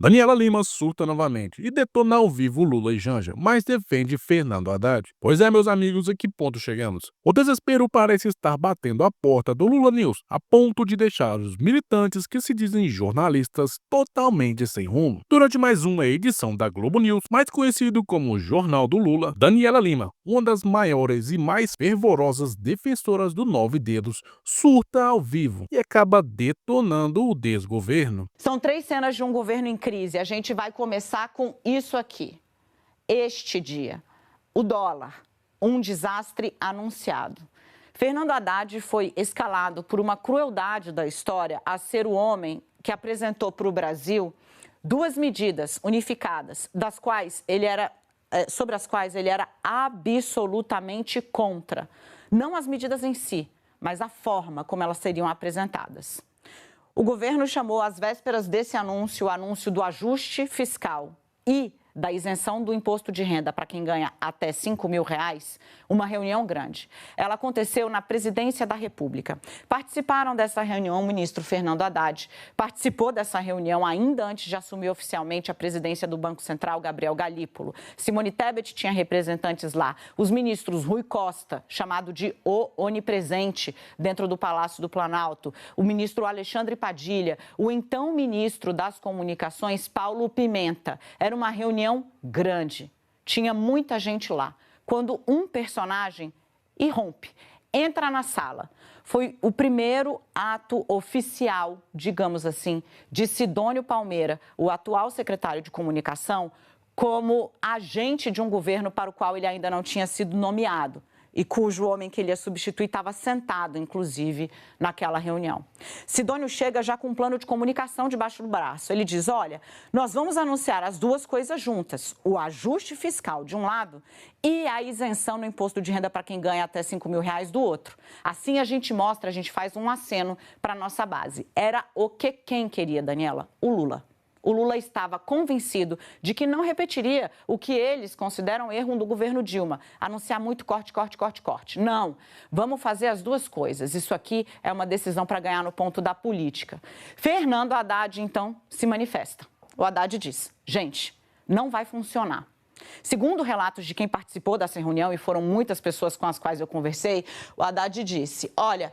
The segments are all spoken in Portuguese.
Daniela Lima surta novamente e detona ao vivo Lula e Janja, mas defende Fernando Haddad. Pois é, meus amigos, a que ponto chegamos? O desespero parece estar batendo a porta do Lula News, a ponto de deixar os militantes que se dizem jornalistas totalmente sem rumo. Durante mais uma edição da Globo News, mais conhecido como o Jornal do Lula, Daniela Lima, uma das maiores e mais fervorosas defensoras do Nove Dedos, surta ao vivo e acaba detonando o desgoverno. São 3 cenas de um governo em crise. A gente vai começar com isso aqui. Este dia, o dólar, um desastre anunciado. Fernando Haddad foi escalado por uma crueldade da história a ser o homem que apresentou para o Brasil 2 medidas unificadas, sobre as quais ele era absolutamente contra. Não as medidas em si, mas a forma como elas seriam apresentadas. O governo chamou, às vésperas desse anúncio, o anúncio do ajuste fiscal e da isenção do imposto de renda para quem ganha até R$ 5.000, uma reunião grande. Ela aconteceu na Presidência da República. Participaram dessa reunião o ministro Fernando Haddad, participou dessa reunião ainda antes de assumir oficialmente a presidência do Banco Central, Gabriel Galípolo. Simone Tebet tinha representantes lá. Os ministros Rui Costa, chamado de o onipresente dentro do Palácio do Planalto, o ministro Alexandre Padilha, o então ministro das Comunicações, Paulo Pimenta. Era uma reunião grande, tinha muita gente lá. Quando um personagem irrompe, entra na sala, foi o primeiro ato oficial, digamos assim, de Sidônio Palmeira, o atual secretário de Comunicação, como agente de um governo para o qual ele ainda não tinha sido nomeado e cujo homem que ele ia substituir estava sentado, inclusive, naquela reunião. Sidônio chega já com um plano de comunicação debaixo do braço. Ele diz, olha, nós vamos anunciar as duas coisas juntas, o ajuste fiscal de um lado e a isenção no imposto de renda para quem ganha até R$ 5.000 do outro. Assim a gente mostra, a gente faz um aceno para a nossa base. Era o que quem queria, Daniela? O Lula. O Lula estava convencido de que não repetiria o que eles consideram erro do governo Dilma, anunciar muito corte, corte, corte, corte. Não, vamos fazer as duas coisas. Isso aqui é uma decisão para ganhar no ponto da política. Fernando Haddad, então, se manifesta. O Haddad diz, gente, não vai funcionar. Segundo relatos de quem participou dessa reunião, e foram muitas pessoas com as quais eu conversei, o Haddad disse, olha,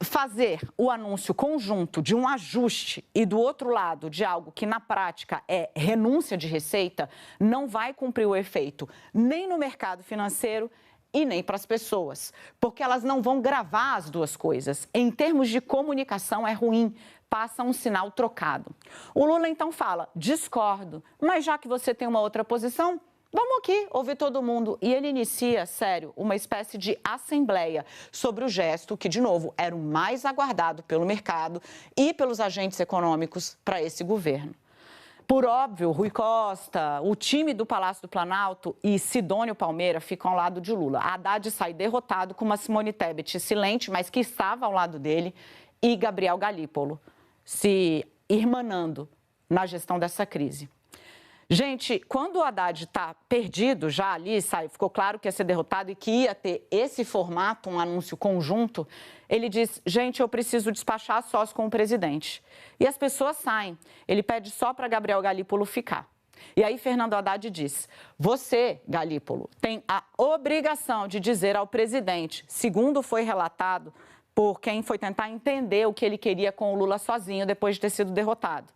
fazer o anúncio conjunto de um ajuste e, do outro lado, de algo que, na prática, é renúncia de receita, não vai cumprir o efeito nem no mercado financeiro e nem para as pessoas, porque elas não vão gravar as duas coisas. Em termos de comunicação, é ruim, passa um sinal trocado. O Lula, então, fala, discordo, mas já que você tem uma outra posição, vamos aqui ouvir todo mundo. E ele inicia, sério, uma espécie de assembleia sobre o gesto que, de novo, era o mais aguardado pelo mercado e pelos agentes econômicos para esse governo. Por óbvio, Rui Costa, o time do Palácio do Planalto e Sidônio Palmeira ficam ao lado de Lula. Haddad sai derrotado com uma Simone Tebet silente, mas que estava ao lado dele, e Gabriel Galípolo se irmanando na gestão dessa crise. Gente, quando o Haddad está perdido já ali, ficou claro que ia ser derrotado e que ia ter esse formato, um anúncio conjunto, ele diz, gente, eu preciso despachar sós com o presidente. E as pessoas saem. Ele pede só para Gabriel Galípolo ficar. E aí Fernando Haddad diz, você, Galípolo, tem a obrigação de dizer ao presidente, segundo foi relatado por quem foi tentar entender o que ele queria com o Lula sozinho depois de ter sido derrotado.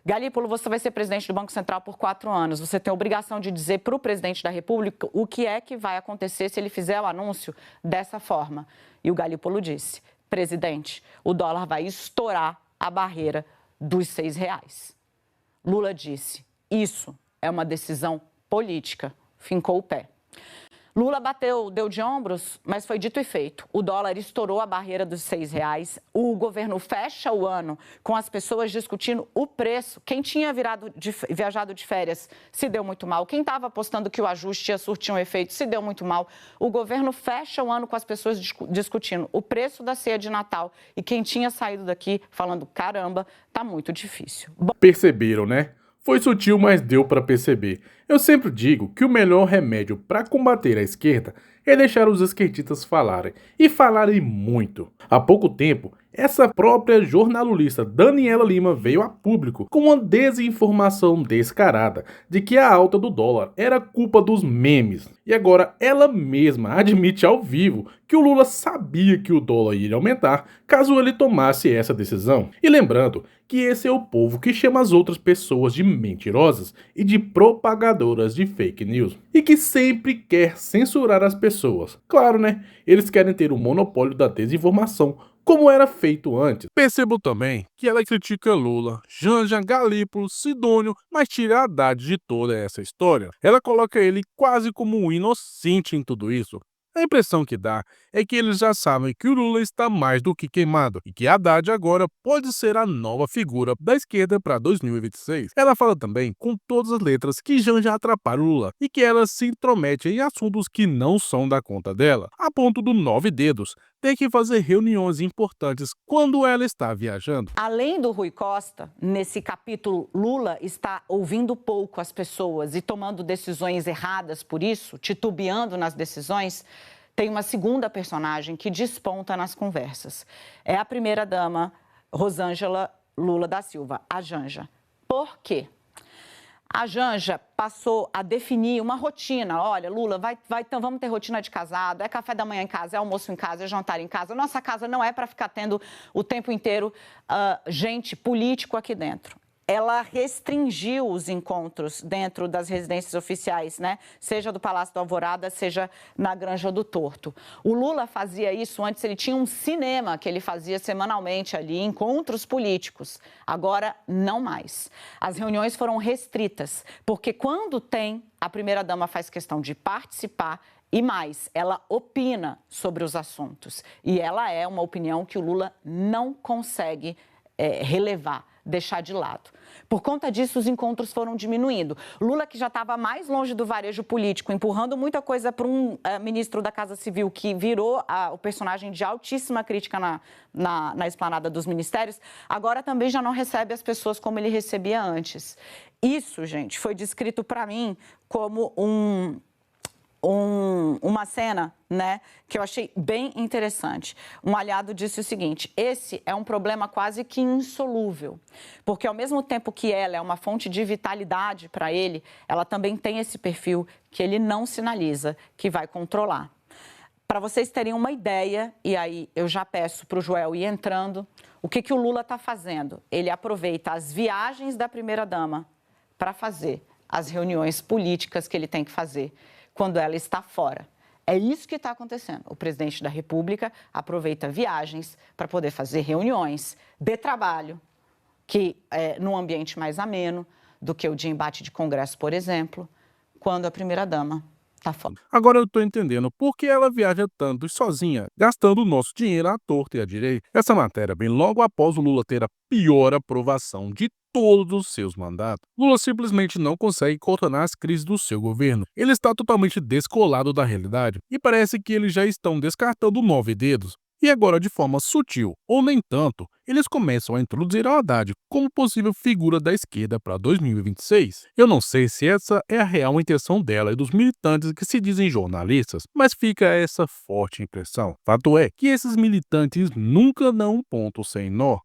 Galípolo, você vai ser presidente do Banco Central por 4 anos. Você tem a obrigação de dizer para o presidente da República o que é que vai acontecer se ele fizer o anúncio dessa forma. E o Galípolo disse, presidente, o dólar vai estourar a barreira dos R$ 6. Lula disse, isso é uma decisão política. Fincou o pé. Lula deu de ombros, mas foi dito e feito. O dólar estourou a barreira dos R$ 6. O governo fecha o ano com as pessoas discutindo o preço. Quem tinha viajado de férias se deu muito mal. Quem estava apostando que o ajuste ia surtir um efeito se deu muito mal. O governo fecha o ano com as pessoas discutindo o preço da ceia de Natal. E quem tinha saído daqui falando, caramba, tá muito difícil. Perceberam, né? Foi sutil, mas deu para perceber. Eu sempre digo que o melhor remédio para combater a esquerda é deixar os esquerdistas falarem, e falarem muito. Há pouco tempo, essa própria jornalista Daniela Lima veio a público com uma desinformação descarada de que a alta do dólar era culpa dos memes. E agora ela mesma admite ao vivo que o Lula sabia que o dólar iria aumentar caso ele tomasse essa decisão. E lembrando que esse é o povo que chama as outras pessoas de mentirosas e de propagadoras de fake news. E que sempre quer censurar as pessoas. Claro, né? Eles querem ter o monopólio da desinformação, como era feito antes. Percebo também que ela critica Lula, Janja, Galípolo, Sidônio, mas tira Haddad de toda essa história. Ela coloca ele quase como um inocente em tudo isso. A impressão que dá é que eles já sabem que o Lula está mais do que queimado e que Haddad agora pode ser a nova figura da esquerda para 2026. Ela fala também com todas as letras que Janja atrapalha o Lula e que ela se intromete em assuntos que não são da conta dela, a ponto do 9 dedos ter que fazer reuniões importantes quando ela está viajando. Além do Rui Costa, nesse capítulo, Lula está ouvindo pouco as pessoas e tomando decisões erradas por isso, titubeando nas decisões. Tem uma segunda personagem que desponta nas conversas. É a primeira-dama Rosângela Lula da Silva, a Janja. Por quê? A Janja passou a definir uma rotina. Olha, Lula, então vamos ter rotina de casado, é café da manhã em casa, é almoço em casa, é jantar em casa. Nossa casa não é para ficar tendo o tempo inteiro gente político aqui dentro. Ela restringiu os encontros dentro das residências oficiais, né? Seja do Palácio do Alvorada, seja na Granja do Torto. O Lula fazia isso antes, ele tinha um cinema que ele fazia semanalmente ali, encontros políticos. Agora, não mais. As reuniões foram restritas, porque quando tem, a primeira-dama faz questão de participar e mais, ela opina sobre os assuntos. E ela é uma opinião que o Lula não consegue relevar, deixar de lado. Por conta disso, os encontros foram diminuindo. Lula, que já estava mais longe do varejo político, empurrando muita coisa para um ministro da Casa Civil, que virou o personagem de altíssima crítica na esplanada dos ministérios, agora também já não recebe as pessoas como ele recebia antes. Isso, gente, foi descrito para mim como uma cena, né, que eu achei bem interessante. Um aliado disse o seguinte: esse é um problema quase que insolúvel, porque ao mesmo tempo que ela é uma fonte de vitalidade para ele, ela também tem esse perfil que ele não sinaliza que vai controlar. Para vocês terem uma ideia, e aí eu já peço para o Joel ir entrando, o que o Lula está fazendo? Ele aproveita as viagens da primeira-dama para fazer as reuniões políticas que ele tem que fazer quando ela está fora. É isso que está acontecendo. O presidente da República aproveita viagens para poder fazer reuniões de trabalho, que é num ambiente mais ameno do que o de embate de Congresso, por exemplo, quando a primeira-dama está fora. Agora eu estou entendendo por que ela viaja tanto e sozinha, gastando o nosso dinheiro à torta e à direita. Essa matéria vem logo após o Lula ter a pior aprovação de todos os seus mandatos. Lula simplesmente não consegue contornar as crises do seu governo. Ele está totalmente descolado da realidade e parece que eles já estão descartando 9 dedos. E agora, de forma sutil, ou nem tanto, eles começam a introduzir a Haddad como possível figura da esquerda para 2026. Eu não sei se essa é a real intenção dela e dos militantes que se dizem jornalistas, mas fica essa forte impressão. Fato é que esses militantes nunca dão um ponto sem nó.